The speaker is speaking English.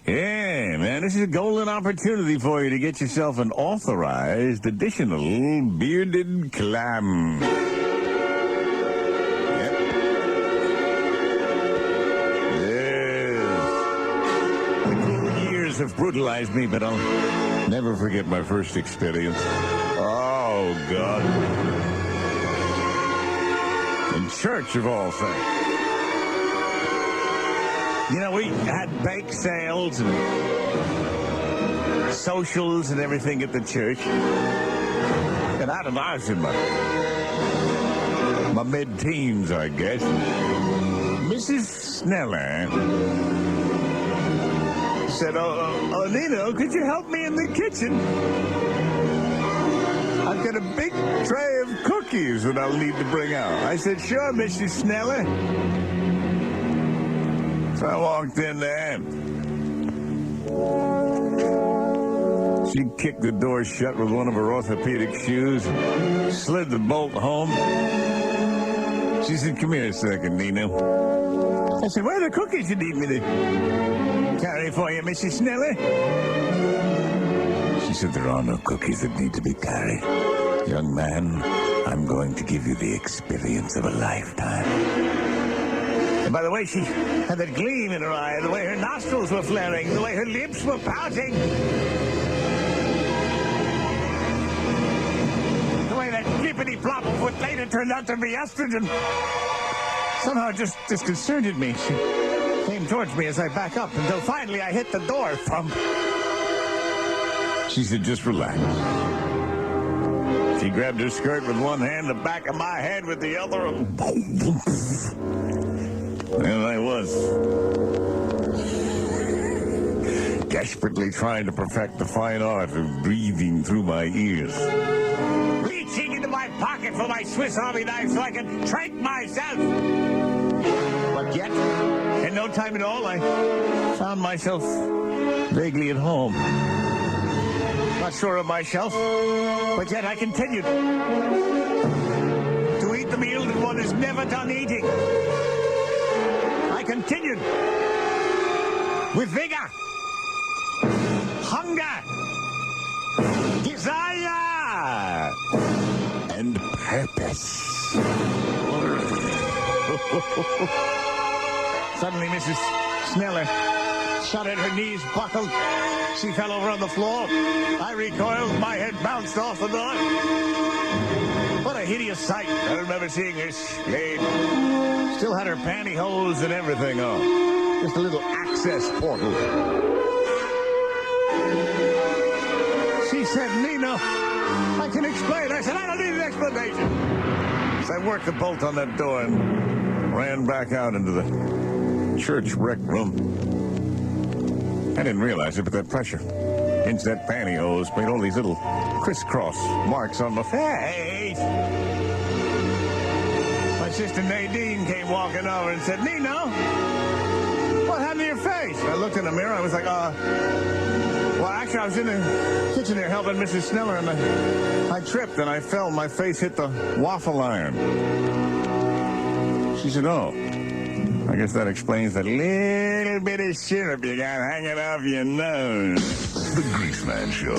Yeah, man, this is a golden opportunity for you to get yourself an authorized additional bearded clam. Yep. Yes. The cruel years have brutalized me, but I'll never forget my first experience. Oh, God. In church, of all things. You know, we had bake sales and socials and everything at the church. And I was in my mid-teens, I guess. Mrs. Sneller said, oh, Nino, could you help me in the kitchen? I've got a big tray of cookies that I'll need to bring out. I said, sure, Mrs. Sneller. So I walked in there. She kicked the door shut with one of her orthopedic shoes, slid the bolt home. She said, come here a second, Nino. I said, where are the cookies you need me to carry for you, Mrs. Sneller? She said, there are no cookies that need to be carried. Young man, I'm going to give you the experience of a lifetime. And by the way, she had that gleam in her eye, the way her nostrils were flaring, the way her lips were pouting. The way that flippity-flop of what later turned out to be estrogen somehow just disconcerted me. She came towards me as I back up until finally I hit the door. Thump. She said, just relax. She grabbed her skirt with one hand, the back of my head with the other. And I was desperately trying to perfect the fine art of breathing through my ears. Reaching into my pocket for my Swiss Army knife so I could trank myself. But yet, in no time at all, I found myself vaguely at home. Not sure of myself, but yet I continued to eat the meal that one is never done eating. I continued with vigor, hunger, desire, and purpose. Suddenly, Mrs. Sneller shuddered, her knees buckled. She fell over on the floor. I recoiled, my head bounced off the door. What a hideous sight. I remember seeing her slave. Still had her pantyhose and everything on. Just a little access portal. She said, Nino, I can explain. I said, I don't need an explanation. So I worked the bolt on that door and ran back out into the church rec room. I didn't realize it, but that pressure into that pantyhose made all these little crisscross marks on my face. My sister Nadine came walking over and said, Nino, what happened to your face? I looked in the mirror. I was like, well, actually, I was in the kitchen there helping Mrs. Sneller, and I tripped and I fell. My face hit the waffle iron. She said, oh, I guess that explains that little bit of syrup you got hanging off your nose. The Greasman Show.